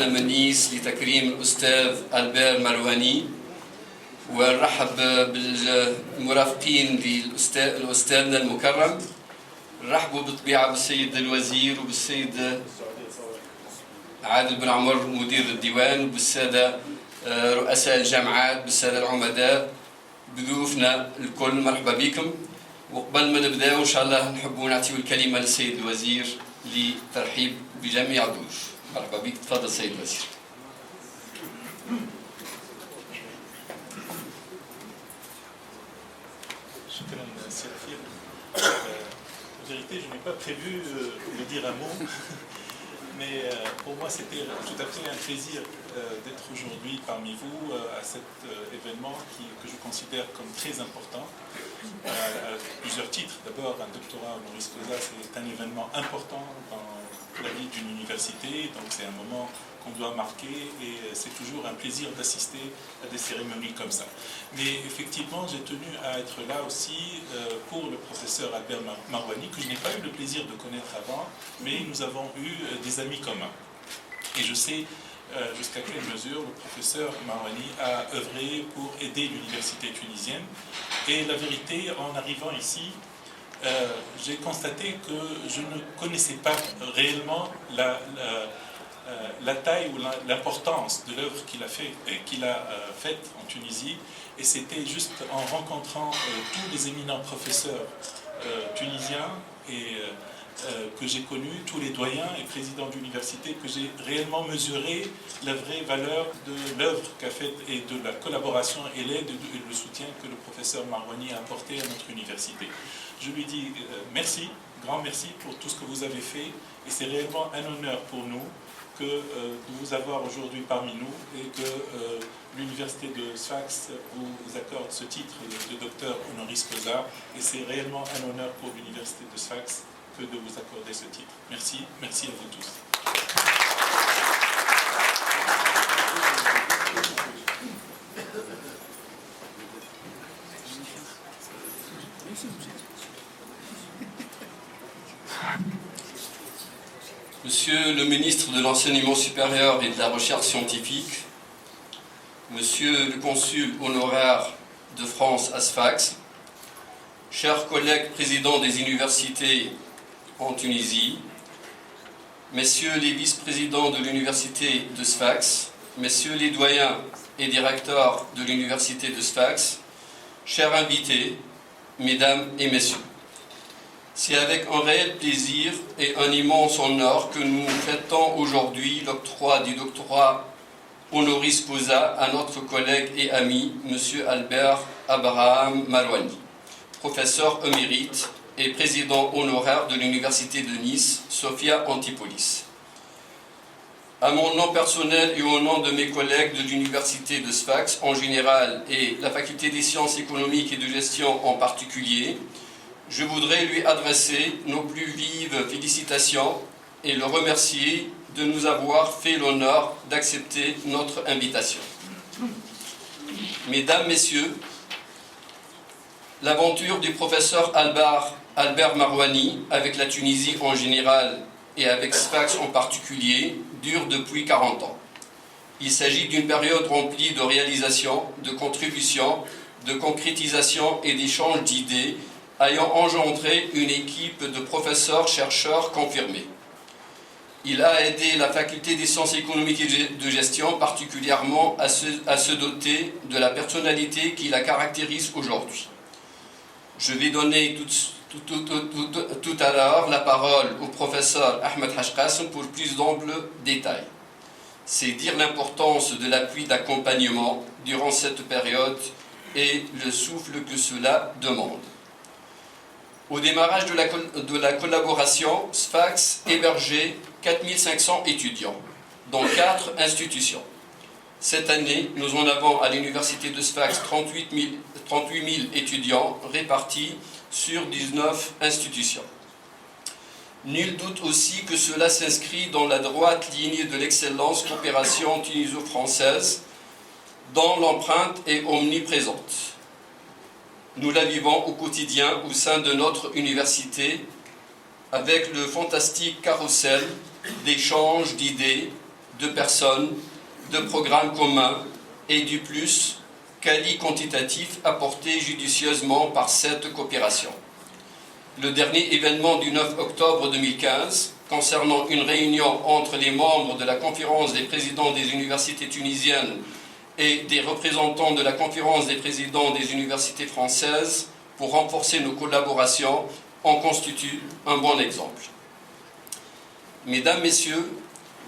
المنيس لتكريم الأستاذ ألبير مرواني، ونرحب بالمرافقين لأستاذنا المكرم. نرحبوا بالطبيعة بالسيد الوزير وبالسيد عادل بن عمر مدير الديوان وبالسادة رؤساء الجامعات، بالسادة العمداء، بضيوفنا الكل. مرحبا بكم. وقبل ما نبداو إن شاء الله نحبوا نعطيو الكلمة للسيد الوزير لترحيب بجميع الضيوف. مرحبا بك، تفضل سيد الوزير. En vérité, je n'ai pas prévu de dire un mot, mais pour moi c'était tout à fait un plaisir d'être aujourd'hui parmi vous à cet événement que je considère comme très important à plusieurs titres. D'abord, un doctorat honoris causa, c'est un événement important dans la vie d'une université, donc c'est un moment qu'on doit marquer et c'est toujours un plaisir d'assister à des cérémonies comme ça. Mais effectivement, j'ai tenu à être là aussi pour le professeur Albert Marouani, que je n'ai pas eu le plaisir de connaître avant, mais nous avons eu des amis communs. Et je sais jusqu'à quelle mesure le professeur Marouani a œuvré pour aider l'université tunisienne. Et la vérité, en arrivant ici, j'ai constaté que je ne connaissais pas réellement la taille ou l'importance de l'œuvre qu'il a faite en Tunisie. Et c'était juste en rencontrant tous les éminents professeurs tunisiens que j'ai connus, tous les doyens et présidents d'université, que j'ai réellement mesuré la vraie valeur de l'œuvre qu'a faite et de la collaboration et l'aide et le soutien que le professeur Marouani a apporté à notre université. Je lui dis merci, grand merci pour tout ce que vous avez fait, et c'est réellement un honneur pour nous de vous avoir aujourd'hui parmi nous et que l'université de Sfax vous accorde ce titre de docteur honoris causa, et c'est réellement un honneur pour l'université de Sfax que de vous accorder ce titre. Merci, merci à vous tous. Monsieur le ministre de l'Enseignement supérieur et de la Recherche scientifique, Monsieur le consul honoraire de France à Sfax, chers collègues présidents des universités en Tunisie, Messieurs les vice-présidents de l'université de Sfax, Messieurs les doyens et directeurs de l'université de Sfax, chers invités, Mesdames et Messieurs. C'est avec un réel plaisir et un immense honneur que nous fêtons aujourd'hui l'octroi du doctorat honoris causa à notre collègue et ami, M. Albert Abraham Marouani, professeur émérite et président honoraire de l'Université de Nice, Sophia Antipolis. À mon nom personnel et au nom de mes collègues de l'Université de Sfax en général et la Faculté des sciences économiques et de gestion en particulier, je voudrais lui adresser nos plus vives félicitations et le remercier de nous avoir fait l'honneur d'accepter notre invitation. Mesdames, Messieurs, l'aventure du professeur Albert Marouani avec la Tunisie en général et avec Sfax en particulier dure depuis 40 ans. Il s'agit d'une période remplie de réalisations, de contributions, de concrétisation et d'échanges d'idées ayant engendré une équipe de professeurs-chercheurs confirmés. Il a aidé la faculté des sciences économiques et de gestion particulièrement à se doter de la personnalité qui la caractérise aujourd'hui. Je vais donner tout à l'heure la parole au professeur Ahmed Hajqasim pour plus d'amples détails. C'est dire l'importance de l'appui d'accompagnement durant cette période et le souffle que cela demande. Au démarrage de la collaboration, Sfax hébergeait 4500 étudiants dans 4 institutions. Cette année, nous en avons à l'université de Sfax 38 000 étudiants répartis sur 19 institutions. Nul doute aussi que cela s'inscrit dans la droite ligne de l'excellence coopération tuniso-française dont l'empreinte est omniprésente. Nous la vivons au quotidien au sein de notre université avec le fantastique carrousel d'échanges d'idées, de personnes, de programmes communs et du plus quali-quantitatif apporté judicieusement par cette coopération. Le dernier événement du 9 octobre 2015, concernant une réunion entre les membres de la conférence des présidents des universités tunisiennes et des représentants de la conférence des présidents des universités françaises pour renforcer nos collaborations, en constitue un bon exemple. Mesdames, Messieurs,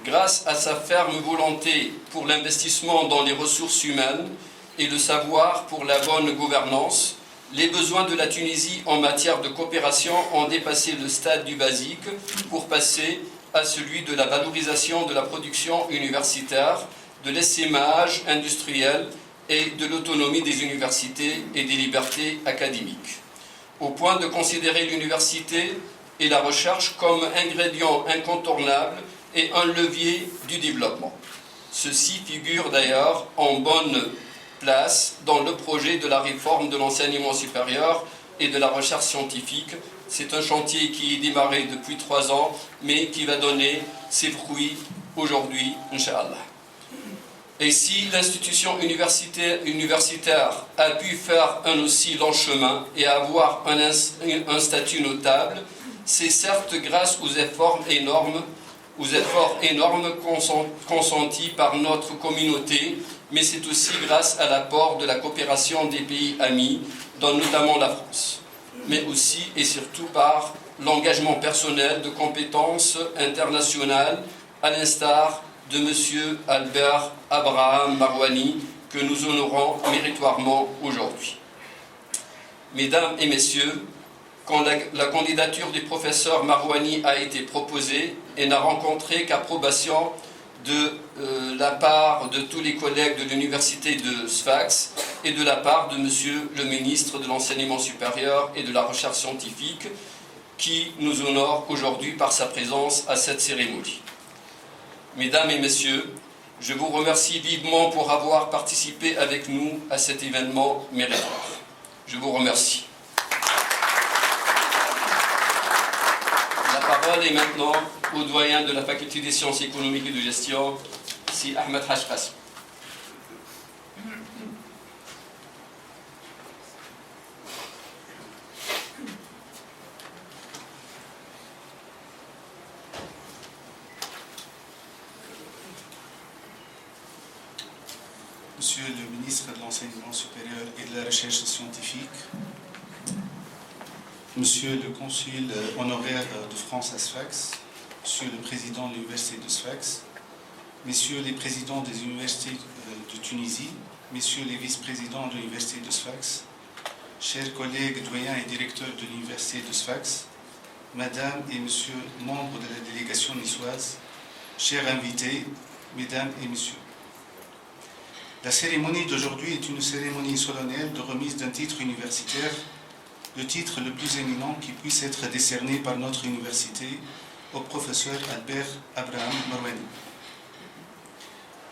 grâce à sa ferme volonté pour l'investissement dans les ressources humaines et le savoir pour la bonne gouvernance, les besoins de la Tunisie en matière de coopération ont dépassé le stade du basique pour passer à celui de la valorisation de la production universitaire, de l'essaimage industriel et de l'autonomie des universités et des libertés académiques, au point de considérer l'université et la recherche comme ingrédients incontournables et un levier du développement. Ceci figure d'ailleurs en bonne place dans le projet de la réforme de l'enseignement supérieur et de la recherche scientifique. C'est un chantier qui est démarré depuis 3 ans, mais qui va donner ses fruits aujourd'hui, Inch'Allah. Et si l'institution universitaire a pu faire un aussi long chemin et avoir un statut notable, c'est certes grâce aux efforts énormes consentis par notre communauté, mais c'est aussi grâce à l'apport de la coopération des pays amis, dont notamment la France, mais aussi et surtout par l'engagement personnel de compétences internationales, à l'instar de M. Albert Abraham Marwani, que nous honorons méritoirement aujourd'hui. Mesdames et Messieurs, quand la candidature du professeur Marwani a été proposée et n'a rencontré qu'approbation de la part de tous les collègues de l'université de Sfax et de la part de Monsieur le ministre de l'Enseignement supérieur et de la Recherche scientifique, qui nous honore aujourd'hui par sa présence à cette cérémonie. Mesdames et Messieurs, je vous remercie vivement pour avoir participé avec nous à cet événement méritoire. Je vous remercie. La parole est maintenant au doyen de la faculté des sciences économiques et de gestion, Si Ahmed Hajqas. Monsieur le ministre de l'Enseignement supérieur et de la Recherche scientifique, Monsieur le consul honoraire de France à Sfax, Monsieur le président de l'Université de Sfax, Messieurs les présidents des universités de Tunisie, Messieurs les vice-présidents de l'Université de Sfax, chers collègues doyens et directeurs de l'Université de Sfax, Madame et Monsieur membres de la délégation niçoise, chers invités, Mesdames et Messieurs. La cérémonie d'aujourd'hui est une cérémonie solennelle de remise d'un titre universitaire, le titre le plus éminent qui puisse être décerné par notre université au professeur Albert Abraham Marwani.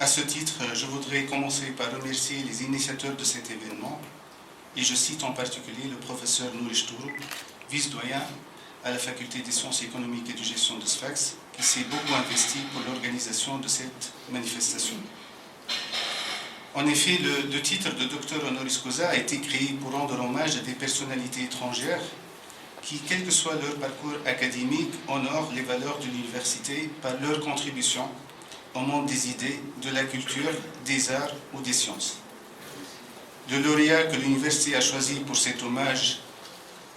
À ce titre, je voudrais commencer par remercier les initiateurs de cet événement, et je cite en particulier le professeur Nourish Tourou, vice-doyen à la faculté des sciences économiques et de gestion de Sfax, qui s'est beaucoup investi pour l'organisation de cette manifestation. En effet, le titre de docteur honoris causa a été créé pour rendre hommage à des personnalités étrangères qui, quel que soit leur parcours académique, honorent les valeurs de l'université par leur contribution au monde des idées, de la culture, des arts ou des sciences. Le lauréat que l'université a choisi pour cet hommage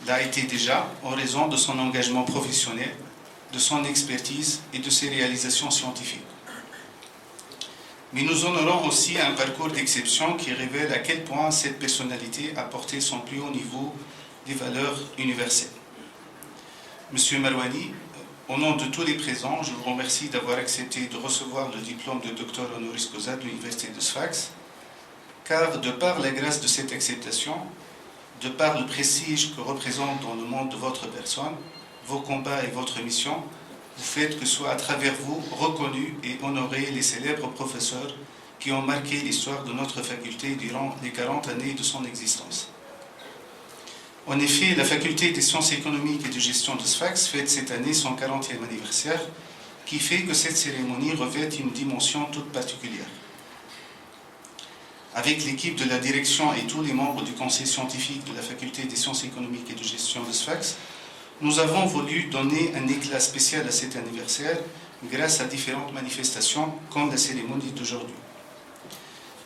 l'a été déjà en raison de son engagement professionnel, de son expertise et de ses réalisations scientifiques. Mais nous honorons aussi un parcours d'exception qui révèle à quel point cette personnalité a porté son plus haut niveau des valeurs universelles. Monsieur Marwani, au nom de tous les présents, je vous remercie d'avoir accepté de recevoir le diplôme de docteur honoris causa de l'Université de Sfax, car de par la grâce de cette acceptation, de par le prestige que représente dans le monde de votre personne, vos combats et votre mission, vous faites que soit à travers vous reconnus et honorés les célèbres professeurs qui ont marqué l'histoire de notre faculté durant les 40 années de son existence. En effet, la faculté des sciences économiques et de gestion de Sfax fête cette année son 40e anniversaire, qui fait que cette cérémonie revêt une dimension toute particulière. Avec l'équipe de la direction et tous les membres du conseil scientifique de la faculté des sciences économiques et de gestion de Sfax, nous avons voulu donner un éclat spécial à cet anniversaire grâce à différentes manifestations comme la cérémonie d'aujourd'hui.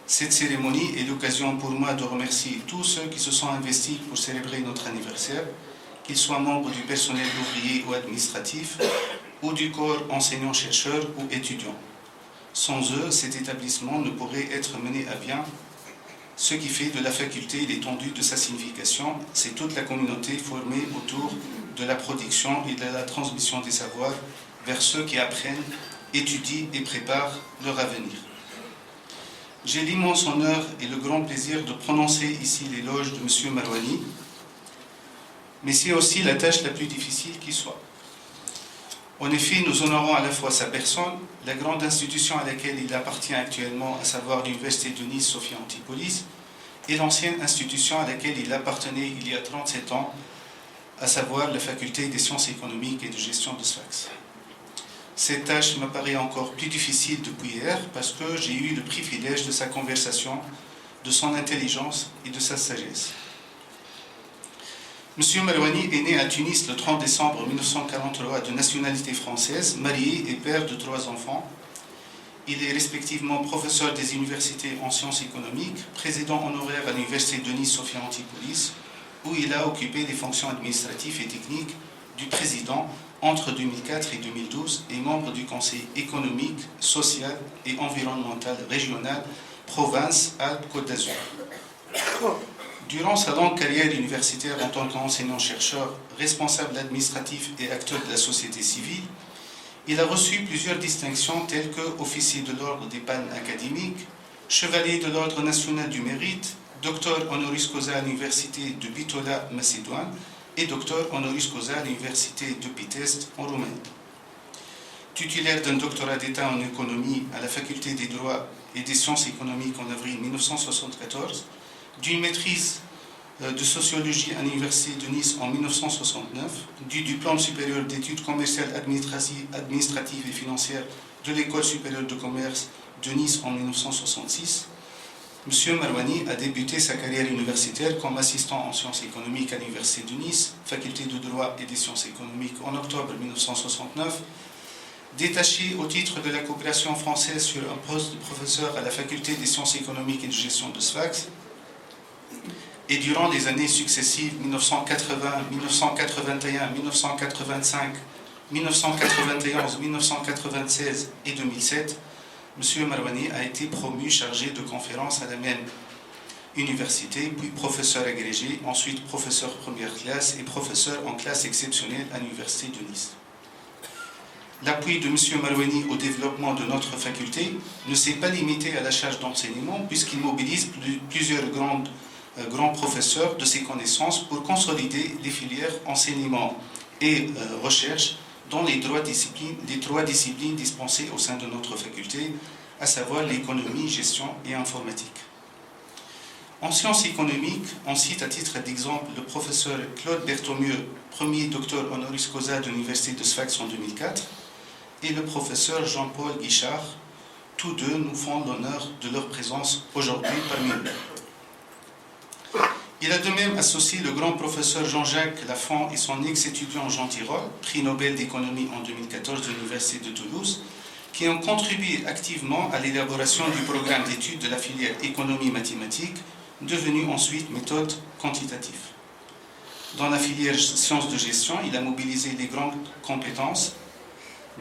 Cette cérémonie est l'occasion pour moi de remercier tous ceux qui se sont investis pour célébrer notre anniversaire, qu'ils soient membres du personnel ouvrier ou administratif, ou du corps enseignants-chercheurs ou étudiants. Sans eux, cet établissement ne pourrait être mené à bien. Ce qui fait de la faculté l'étendue de sa signification, c'est toute la communauté formée autour de la production et de la transmission des savoirs vers ceux qui apprennent, étudient et préparent leur avenir. J'ai l'immense honneur et le grand plaisir de prononcer ici l'éloge de M. Marouani, mais c'est aussi la tâche la plus difficile qui soit. En effet, nous honorons à la fois sa personne, la grande institution à laquelle il appartient actuellement, à savoir l'Université de Nice Sophia Antipolis, et l'ancienne institution à laquelle il appartenait il y a 37 ans, à savoir la Faculté des sciences économiques et de gestion de Sfax. Cette tâche me paraît encore plus difficile depuis hier parce que j'ai eu le privilège de sa conversation, de son intelligence et de sa sagesse. M. Marouani est né à Tunis le 30 décembre 1943 de nationalité française, marié et père de 3 enfants. Il est respectivement professeur des universités en sciences économiques, président honoraire à l'Université de Nice Sophia Antipolis, où il a occupé les fonctions administratives et techniques du président entre 2004 et 2012 et membre du Conseil économique, social et environnemental régional Provence-Alpes-Côte d'Azur. Durant sa longue carrière universitaire en tant qu'enseignant-chercheur, responsable administratif et acteur de la société civile, il a reçu plusieurs distinctions telles que officier de l'ordre des palmes académiques, chevalier de l'ordre national du mérite, docteur honoris causa à l'université de Bitola, Macédoine, et docteur honoris causa à l'université de Pitești, en Roumanie. Titulaire d'un doctorat d'État en économie à la faculté des droits et des sciences économiques en avril 1974, d'une maîtrise de sociologie à l'Université de Nice en 1969, du diplôme supérieur d'études commerciales, administratives et financières de l'École supérieure de commerce de Nice en 1966, M. Marouani a débuté sa carrière universitaire comme assistant en sciences économiques à l'Université de Nice, faculté de droit et des sciences économiques en octobre 1969, détaché au titre de la coopération française sur un poste de professeur à la faculté des sciences économiques et de gestion de Sfax, et durant les années successives 1980, 1981, 1985, 1991, 1996 et 2007, M. Marouani a été promu chargé de conférences à la même université, puis professeur agrégé, ensuite professeur première classe et professeur en classe exceptionnelle à l'Université de Nice. L'appui de M. Marouani au développement de notre faculté ne s'est pas limité à la charge d'enseignement puisqu'il mobilise plusieurs grands professeurs de ses connaissances pour consolider les filières enseignement et recherche dans les 3 disciplines dispensées au sein de notre faculté, à savoir l'économie, gestion et informatique. En sciences économiques, on cite à titre d'exemple le professeur Claude Berthomieux, premier docteur honoris causa de l'Université de Sfax en 2004, et le professeur Jean-Paul Guichard. Tous deux nous font l'honneur de leur présence aujourd'hui parmi nous. Il a de même associé le grand professeur Jean-Jacques Lafont et son ex-étudiant Jean Tirole, prix Nobel d'économie en 2014 de l'Université de Toulouse, qui ont contribué activement à l'élaboration du programme d'études de la filière économie-mathématiques, devenu ensuite méthode quantitative. Dans la filière sciences de gestion, il a mobilisé les grandes compétences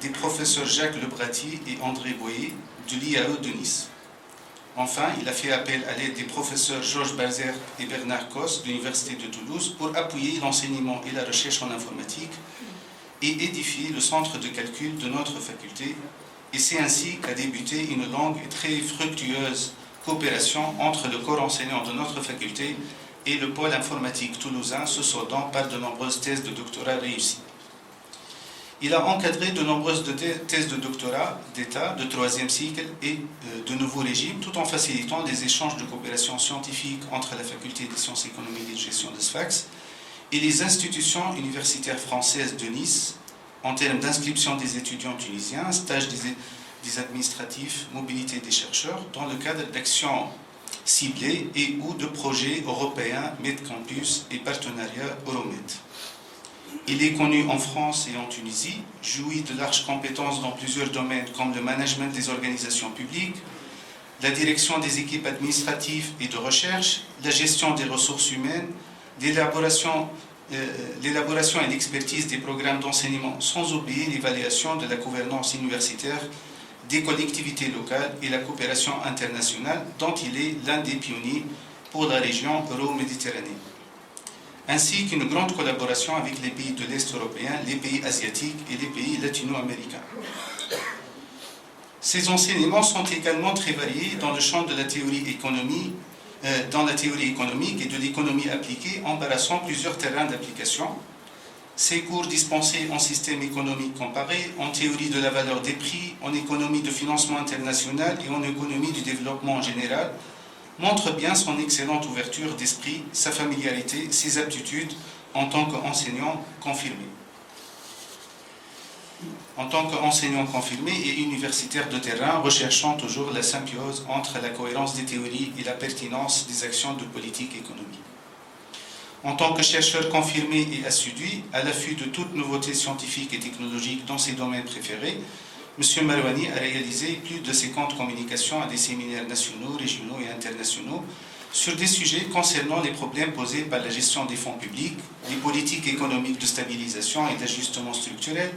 des professeurs Jacques Lebrati et André Boyer de l'IAE de Nice. Enfin, il a fait appel à l'aide des professeurs Georges Balzer et Bernard Cos de l'Université de Toulouse pour appuyer l'enseignement et la recherche en informatique et édifier le centre de calcul de notre faculté. Et c'est ainsi qu'a débuté une longue et très fructueuse coopération entre le corps enseignant de notre faculté et le pôle informatique toulousain, se soldant par de nombreuses thèses de doctorat réussies. Il a encadré de nombreuses thèses de doctorat d'État de 3e cycle et de nouveaux régimes, tout en facilitant les échanges de coopération scientifique entre la Faculté des sciences économiques et de gestion de Sfax et les institutions universitaires françaises de Nice, en termes d'inscription des étudiants tunisiens, stage des administratifs, mobilité des chercheurs, dans le cadre d'actions ciblées et ou de projets européens, MedCampus et partenariat Euromed. Il est connu en France et en Tunisie, jouit de larges compétences dans plusieurs domaines comme le management des organisations publiques, la direction des équipes administratives et de recherche, la gestion des ressources humaines, l'élaboration et l'expertise des programmes d'enseignement, sans oublier l'évaluation de la gouvernance universitaire des collectivités locales et la coopération internationale dont il est l'un des pionniers pour la région euro-méditerranée, ainsi qu'une grande collaboration avec les pays de l'Est européen, les pays asiatiques et les pays latino-américains. Ces enseignements sont également très variés dans le champ de la théorie économique et de l'économie appliquée, embarrassant plusieurs terrains d'application. Ces cours dispensés en système économique comparé, en théorie de la valeur des prix, en économie de financement international et en économie du développement en général, montrent bien son excellente ouverture d'esprit, sa familiarité, ses aptitudes en tant qu'enseignant confirmé. En tant qu'enseignant confirmé et universitaire de terrain, recherchant toujours la symbiose entre la cohérence des théories et la pertinence des actions de politique économique. En tant que chercheur confirmé et assidu, à l'affût de toute nouveauté scientifique et technologique dans ses domaines préférés, M. Marwani a réalisé plus de 50 communications à des séminaires nationaux, régionaux et internationaux sur des sujets concernant les problèmes posés par la gestion des fonds publics, les politiques économiques de stabilisation et d'ajustement structurel,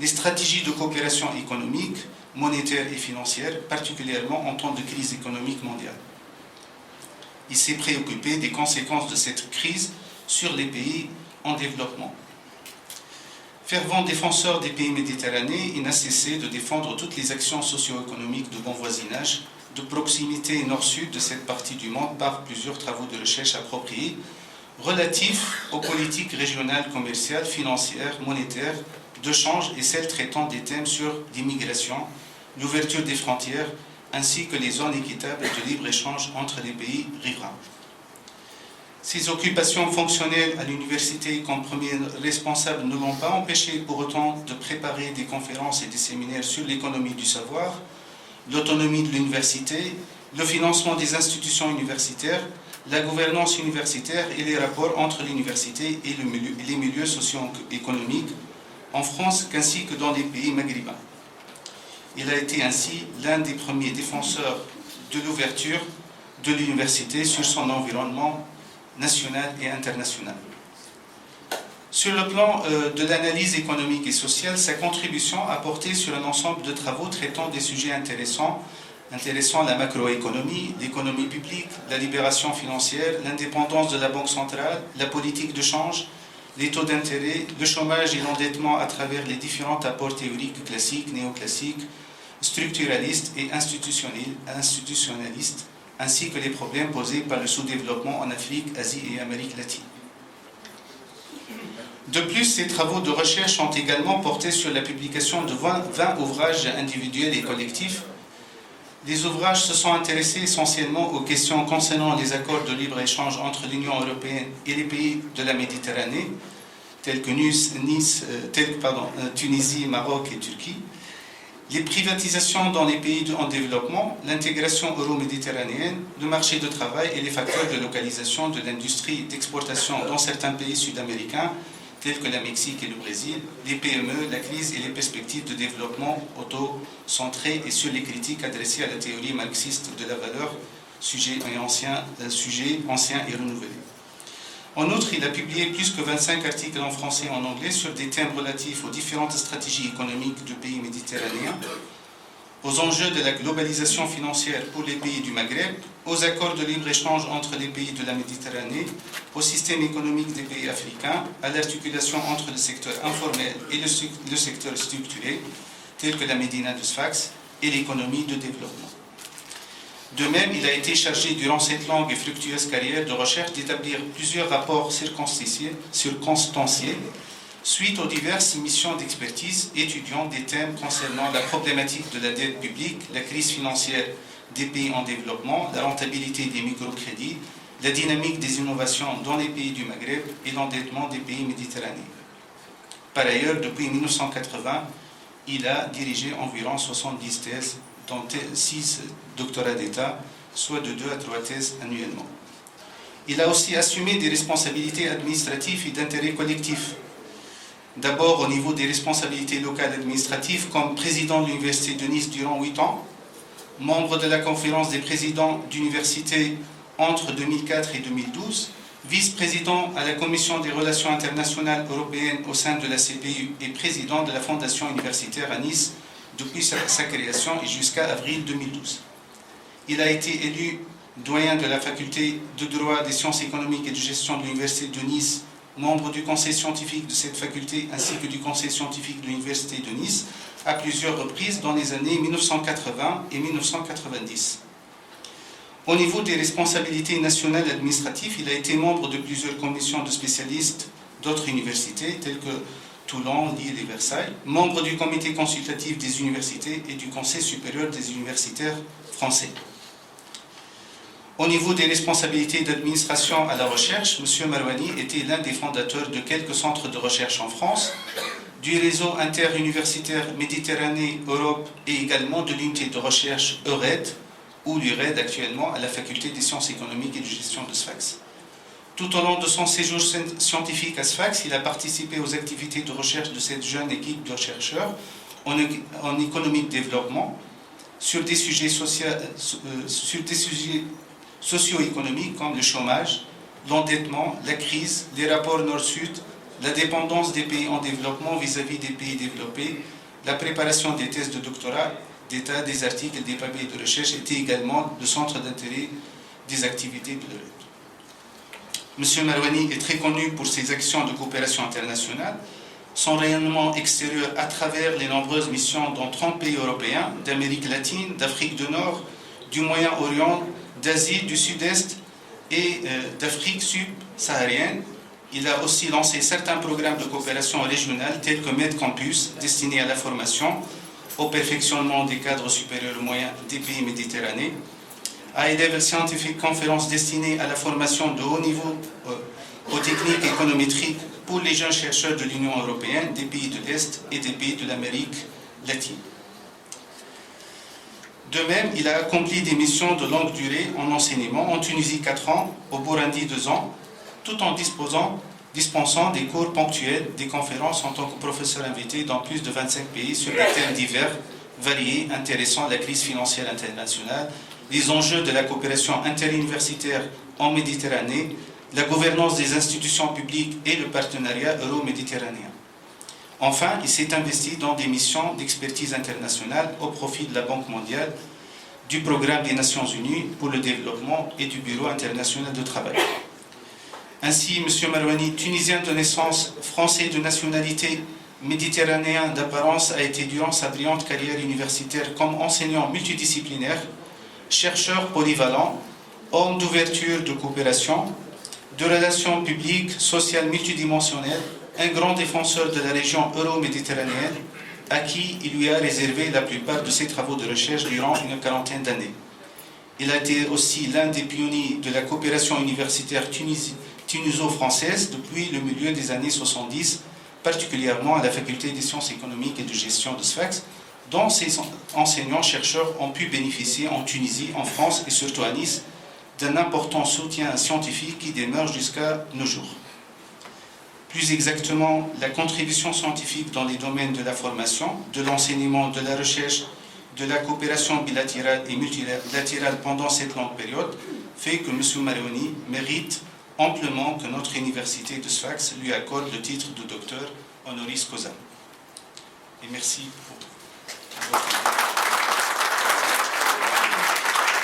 les stratégies de coopération économique, monétaire et financière, particulièrement en temps de crise économique mondiale. Il s'est préoccupé des conséquences de cette crise sur les pays en développement. Fervent défenseur des pays méditerranéens, il n'a cessé de défendre toutes les actions socio-économiques de bon voisinage, de proximité nord-sud de cette partie du monde par plusieurs travaux de recherche appropriés relatifs aux politiques régionales, commerciales, financières, monétaires, de change et celles traitant des thèmes sur l'immigration, l'ouverture des frontières, ainsi que les zones équitables de libre-échange entre les pays riverains. Ces occupations fonctionnelles à l'université comme premier responsable ne l'ont pas empêché pour autant de préparer des conférences et des séminaires sur l'économie du savoir, l'autonomie de l'université, le financement des institutions universitaires, la gouvernance universitaire et les rapports entre l'université et les milieux socio-économiques en France qu'ainsi que dans les pays maghrébins. Il a été ainsi l'un des premiers défenseurs de l'ouverture de l'université sur son environnement national et international. Sur le plan de l'analyse économique et sociale, sa contribution a porté sur un ensemble de travaux traitant des sujets intéressant la macroéconomie, l'économie publique, la libération financière, l'indépendance de la Banque centrale, la politique de change, les taux d'intérêt, le chômage et l'endettement à travers les différents apports théoriques classiques, néoclassiques, structuralistes et institutionnalistes, ainsi que les problèmes posés par le sous-développement en Afrique, Asie et Amérique latine. De plus, ces travaux de recherche ont également porté sur la publication de 20 ouvrages individuels et collectifs. Les ouvrages se sont intéressés essentiellement aux questions concernant les accords de libre-échange entre l'Union européenne et les pays de la Méditerranée, tels que Tunisie, Maroc et Turquie, les privatisations dans les pays en développement, l'intégration euro-méditerranéenne, le marché de travail et les facteurs de localisation de l'industrie d'exportation dans certains pays sud-américains, tels que la Mexique et le Brésil, les PME, la crise et les perspectives de développement auto-centrées et sur les critiques adressées à la théorie marxiste de la valeur, sujet ancien et renouvelé. En outre, il a publié plus que 25 articles en français et en anglais sur des thèmes relatifs aux différentes stratégies économiques de pays méditerranéens, aux enjeux de la globalisation financière pour les pays du Maghreb, aux accords de libre-échange entre les pays de la Méditerranée, au système économique des pays africains, à l'articulation entre le secteur informel et le secteur structuré, tel que la Médina de Sfax, et l'économie de développement. De même, il a été chargé durant cette longue et fructueuse carrière de recherche d'établir plusieurs rapports circonstanciés suite aux diverses missions d'expertise étudiant des thèmes concernant la problématique de la dette publique, la crise financière des pays en développement, la rentabilité des microcrédits, la dynamique des innovations dans les pays du Maghreb et l'endettement des pays méditerranéens. Par ailleurs, depuis 1980, il a dirigé environ 70 thèses, dont 6 doctorats d'État, soit de 2 à 3 thèses annuellement. Il a aussi assumé des responsabilités administratives et d'intérêt collectif. D'abord au niveau des responsabilités locales administratives, comme président de l'Université de Nice durant 8 ans, membre de la conférence des présidents d'université entre 2004 et 2012, vice-président à la Commission des relations internationales européennes au sein de la CPU et président de la Fondation universitaire à Nice depuis sa création et jusqu'à avril 2012. Il a été élu doyen de la faculté de droit des sciences économiques et de gestion de l'Université de Nice, membre du conseil scientifique de cette faculté ainsi que du conseil scientifique de l'Université de Nice à plusieurs reprises dans les années 1980 et 1990. Au niveau des responsabilités nationales administratives, il a été membre de plusieurs commissions de spécialistes d'autres universités, telles que Toulon, Lille et Versailles, membre du comité consultatif des universités et du Conseil supérieur des universitaires français. Au niveau des responsabilités d'administration à la recherche, M. Marouani était l'un des fondateurs de quelques centres de recherche en France, du réseau interuniversitaire Méditerranée-Europe et également de l'unité de recherche EURED, ou l'URED actuellement à la faculté des sciences économiques et de gestion de Sfax. Tout au long de son séjour scientifique à Sfax, il a participé aux activités de recherche de cette jeune équipe de chercheurs en économie de développement sur des sujets socio-économiques comme le chômage, l'endettement, la crise, les rapports Nord-Sud, la dépendance des pays en développement vis-à-vis des pays développés, la préparation des thèses de doctorat d'État, des articles et des papiers de recherche était également le centre d'intérêt des activités de l'URED. M. Marouani est très connu pour ses actions de coopération internationale, son rayonnement extérieur à travers les nombreuses missions dans 30 pays européens, d'Amérique latine, d'Afrique du Nord, du Moyen-Orient, d'Asie, du Sud-Est et d'Afrique subsaharienne. Il a aussi lancé certains programmes de coopération régionale tels que MedCampus, destinés à la formation, au perfectionnement des cadres supérieurs moyens des pays méditerranéens, High Level Scientific Conference destinée à la formation de haut niveau aux techniques économétriques pour les jeunes chercheurs de l'Union européenne, des pays de l'Est et des pays de l'Amérique latine. De même, il a accompli des missions de longue durée en enseignement en Tunisie 4 ans, au Burundi 2 ans, tout en dispensant des cours ponctuels, des conférences en tant que professeur invité dans plus de 25 pays sur des thèmes divers, variés, intéressant la crise financière internationale, les enjeux de la coopération interuniversitaire en Méditerranée, la gouvernance des institutions publiques et le partenariat euro-méditerranéen. Enfin, il s'est investi dans des missions d'expertise internationale au profit de la Banque mondiale, du Programme des Nations Unies pour le développement et du Bureau international de travail. Ainsi, M. Marouani, tunisien de naissance, français de nationalité, méditerranéen d'apparence, a été durant sa brillante carrière universitaire comme enseignant multidisciplinaire, chercheur polyvalent, homme d'ouverture de coopération, de relations publiques, sociales multidimensionnelles, un grand défenseur de la région euro-méditerranéenne, à qui il lui a réservé la plupart de ses travaux de recherche durant une quarantaine d'années. Il a été aussi l'un des pionniers de la coopération universitaire tuniso-française depuis le milieu des années 70, particulièrement à la faculté des sciences économiques et de gestion de Sfax, dont ses enseignants-chercheurs ont pu bénéficier en Tunisie, en France et surtout à Nice d'un important soutien scientifique qui demeure jusqu'à nos jours. Plus exactement, la contribution scientifique dans les domaines de la formation, de l'enseignement, de la recherche, de la coopération bilatérale et multilatérale pendant cette longue période fait que M. Marouani mérite amplement que notre université de Sfax lui accorde le titre de docteur honoris causa. Et merci pour votre